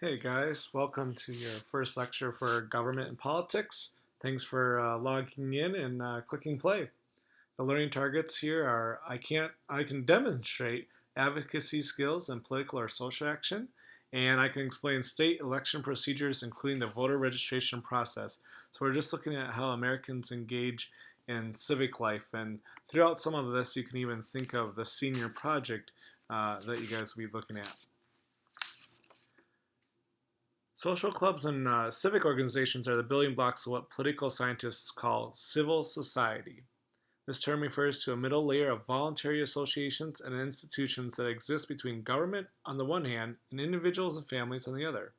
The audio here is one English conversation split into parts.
Hey guys, welcome to your first lecture for Government and Politics. Thanks for logging in and clicking play. The learning targets here are I can demonstrate advocacy skills in political or social action, and I can explain state election procedures, including the voter registration process. So we're just looking at how Americans engage in civic life, and throughout some of this, you can even think of the senior project that you guys will be looking at. Social clubs and civic organizations are the building blocks of what political scientists call civil society. This term refers to a middle layer of voluntary associations and institutions that exist between government on the one hand and individuals and families on the other.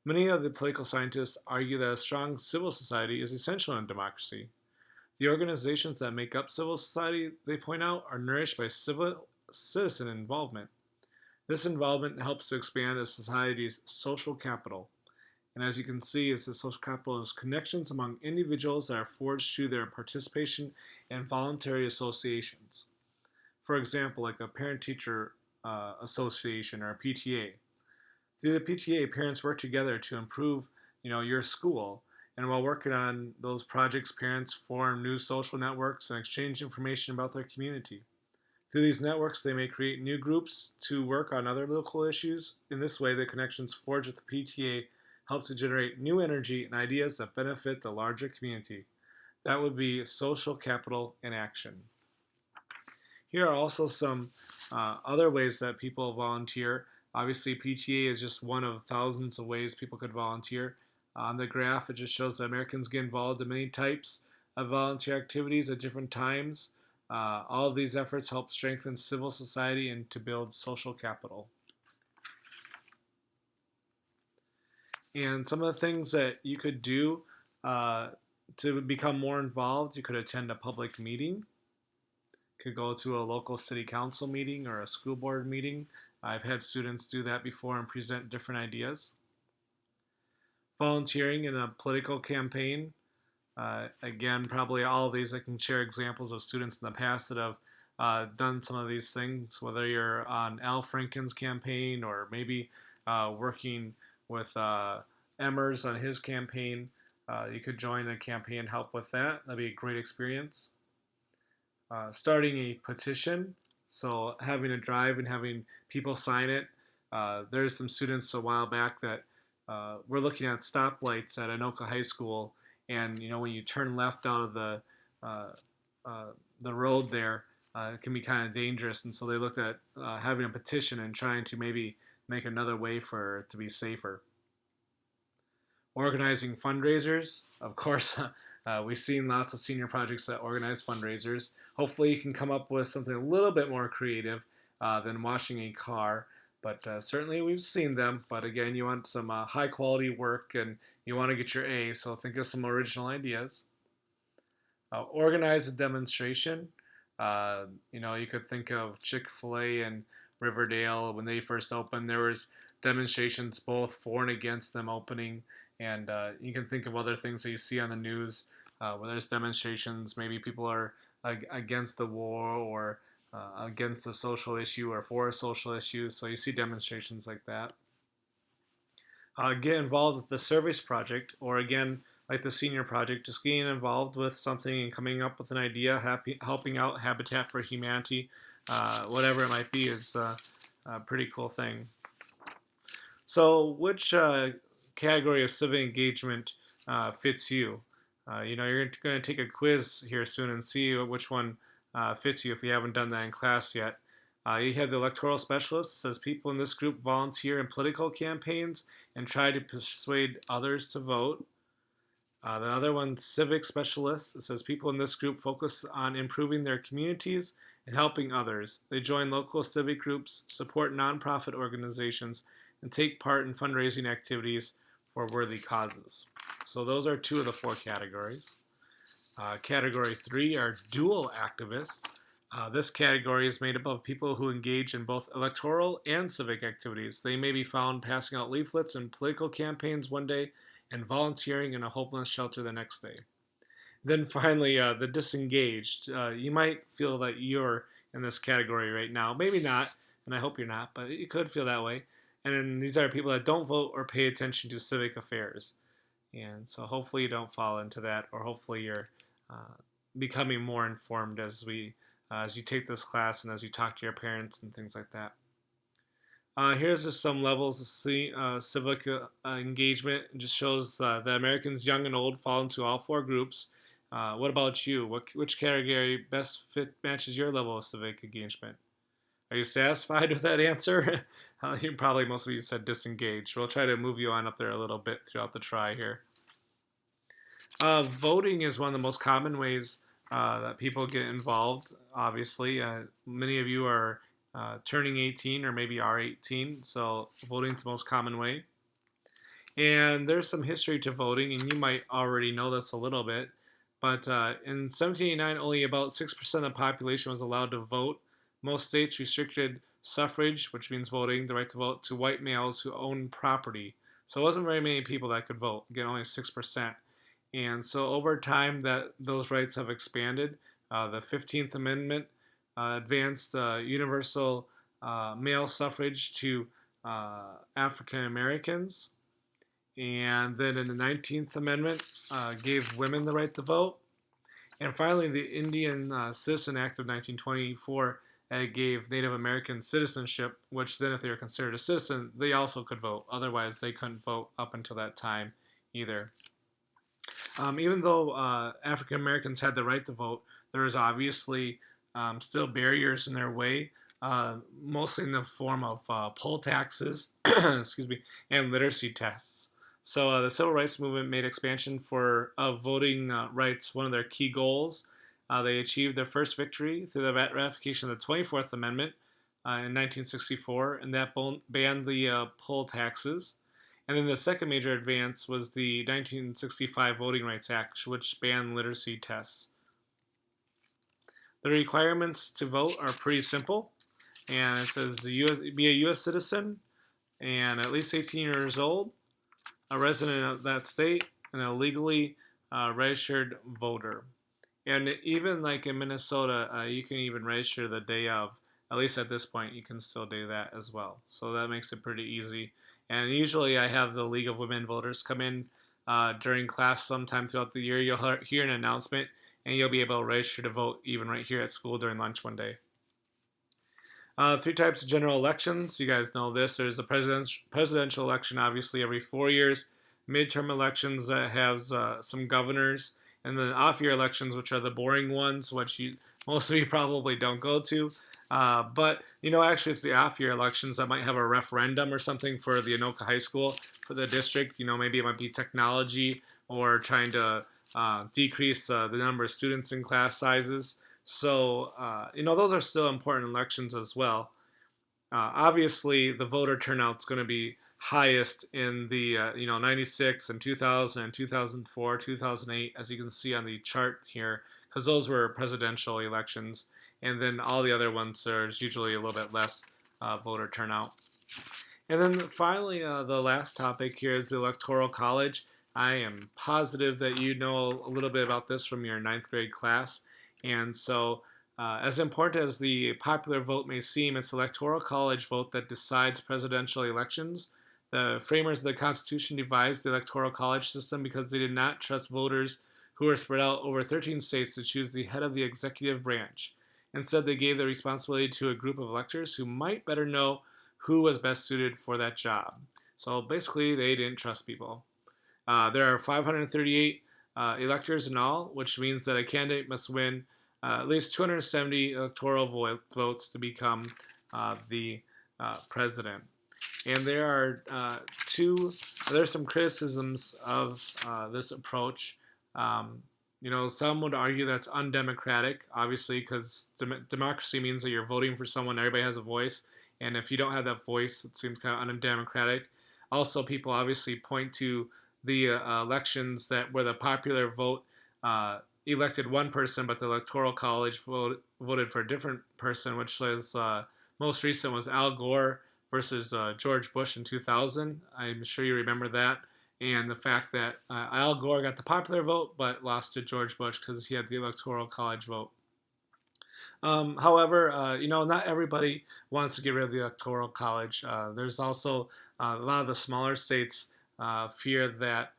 Many of the political scientists argue that a strong civil society is essential in democracy. The organizations that make up civil society, they point out, are nourished by citizen involvement. This involvement helps to expand a society's social capital. And as you can see, is the social capital is connections among individuals that are forged through their participation in voluntary associations. For example, like a parent-teacher association or a PTA. Through the PTA, parents work together to improve, your school. And while working on those projects, parents form new social networks and exchange information about their community. Through these networks, they may create new groups to work on other local issues. In this way, the connections forged with the PTA help to generate new energy and ideas that benefit the larger community. That would be social capital in action. Here are also some other ways that people volunteer. Obviously, PTA is just one of thousands of ways people could volunteer. On the graph, it just shows that Americans get involved in many types of volunteer activities at different times. All of these efforts help strengthen civil society and to build social capital. And some of the things that you could do to become more involved, you could attend a public meeting, could go to a local city council meeting or a school board meeting. I've had students do that before and present different ideas. Volunteering in a political campaign. Again, probably all of these, I can share examples of students in the past that have done some of these things, whether you're on Al Franken's campaign or maybe working with Emmers on his campaign. You could join a campaign and help with that. That'd be a great experience. Starting a petition, so having a drive and having people sign it. There's some students a while back that were looking at stoplights at Anoka High School, and when you turn left out of uh, the road there, it can be kind of dangerous, and so they looked at having a petition and trying to maybe make another way for it to be safer. Organizing fundraisers, of course. We've seen lots of senior projects that organize fundraisers. Hopefully, you can come up with something a little bit more creative than washing a car. But certainly, we've seen them. But again, you want some high quality work and you want to get your A, so think of some original ideas. Organize a demonstration. You could think of Chick-fil-A and Riverdale when they first opened. There was demonstrations both for and against them opening, and you can think of other things that you see on the news where there's demonstrations. Maybe people are against the war or against a social issue or for a social issue. So you see demonstrations like that. Get involved with the service project, or again, like the senior project, just getting involved with something and coming up with an idea, helping out Habitat for Humanity, whatever it might be, is a pretty cool thing. So, which category of civic engagement fits you? You're going to take a quiz here soon and see which one fits you if you haven't done that in class yet. You have the electoral specialist. It says people in this group volunteer in political campaigns and try to persuade others to vote. The other one, civic specialist. It says people in this group focus on improving their communities and helping others. They join local civic groups, support nonprofit organizations, and take part in fundraising activities for worthy causes. So those are two of the four categories. Category 3 are dual activists. This category is made up of people who engage in both electoral and civic activities. They may be found passing out leaflets in political campaigns one day and volunteering in a homeless shelter the next day. Then finally, the disengaged. You might feel that you're in this category right now. Maybe not, and I hope you're not, but you could feel that way. And then these are people that don't vote or pay attention to civic affairs. And so hopefully you don't fall into that, or hopefully you're uh, becoming more informed as you take this class and as you talk to your parents and things like that. Here's just some levels of civic engagement. It just shows that Americans, young and old, fall into all four groups. What about you? Which category best matches your level of civic engagement? Are you satisfied with that answer? You probably most of you said disengaged. We'll try to move you on up there a little bit throughout the try here. Voting is one of the most common ways that people get involved. Obviously, many of you are turning 18 or maybe are 18, so voting is the most common way. And there's some history to voting, and you might already know this a little bit. But in 1789, only about 6% of the population was allowed to vote. Most states restricted suffrage, which means voting, the right to vote, to white males who owned property. So it wasn't very many people that could vote. Again, only 6%. And so over time, that those rights have expanded. The 15th Amendment advanced universal male suffrage to African Americans. And then in the 19th Amendment, gave women the right to vote. And finally, the Indian Citizen Act of 1924 gave Native American citizenship, which then, if they were considered a citizen, they also could vote. Otherwise, they couldn't vote up until that time either. Even though African Americans had the right to vote, there was obviously still barriers in their way, mostly in the form of poll taxes, excuse me, and literacy tests. So the civil rights movement made expansion of voting rights one of their key goals. They achieved their first victory through the ratification of the 24th Amendment in 1964, and that banned the poll taxes. And then the second major advance was the 1965 Voting Rights Act, which banned literacy tests. The requirements to vote are pretty simple, and it says be a U.S. citizen and at least 18 years old, a resident of that state, and a legally registered voter. And even like in Minnesota, you can even register the day of. At least at this point, you can still do that as well. So that makes it pretty easy. And usually I have the League of Women Voters come in during class sometime throughout the year. You'll hear an announcement, and you'll be able to register to vote even right here at school during lunch one day. Three types of general elections. You guys know this. There's a presidential election, obviously, every 4 years. Midterm elections that have some governors. And then off-year elections, which are the boring ones, which most of you probably don't go to. But, actually it's the off-year elections that might have a referendum or something for the Anoka High School, for the district. Maybe it might be technology or trying to decrease the number of students in class sizes. So, those are still important elections as well. Obviously, the voter turnout's going to be highest in the 96 and 2000 and 2004, 2008, as you can see on the chart here, because those were presidential elections, and then all the other ones there's usually a little bit less voter turnout. And then finally, the last topic here is the Electoral College. I am positive that you know a little bit about this from your 9th grade class, and so as important as the popular vote may seem, it's the Electoral College vote that decides presidential elections. The framers of the Constitution devised the Electoral College system because they did not trust voters who were spread out over 13 states to choose the head of the executive branch. Instead, they gave the responsibility to a group of electors who might better know who was best suited for that job. So basically, they didn't trust people. There are 538 electors in all, which means that a candidate must win at least 270 electoral votes to become the president. And there's some criticisms of this approach. Some would argue that's undemocratic, obviously, because democracy means that you're voting for someone, everybody has a voice, and if you don't have that voice, it seems kind of undemocratic. Also, people obviously point to the elections where the popular vote elected one person, but the Electoral College voted for a different person, which was most recent was Al Gore versus George Bush in 2000. I'm sure you remember that. And the fact that Al Gore got the popular vote, but lost to George Bush because he had the Electoral College vote. However, not everybody wants to get rid of the electoral college. There's also a lot of the smaller states fear that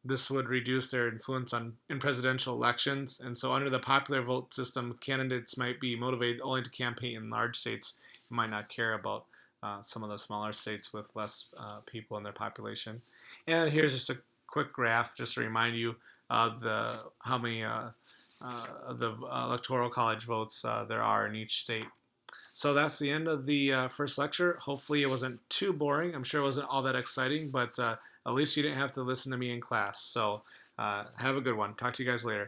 this would reduce their influence in presidential elections, and so under the popular vote system, candidates might be motivated only to campaign in large states and might not care about some of the smaller states with less people in their population. And here's just a quick graph just to remind you of the how many of the electoral college votes there are in each state. So that's the end of the first lecture. Hopefully it wasn't too boring. I'm sure it wasn't all that exciting, but at least you didn't have to listen to me in class. So have a good one. Talk to you guys later.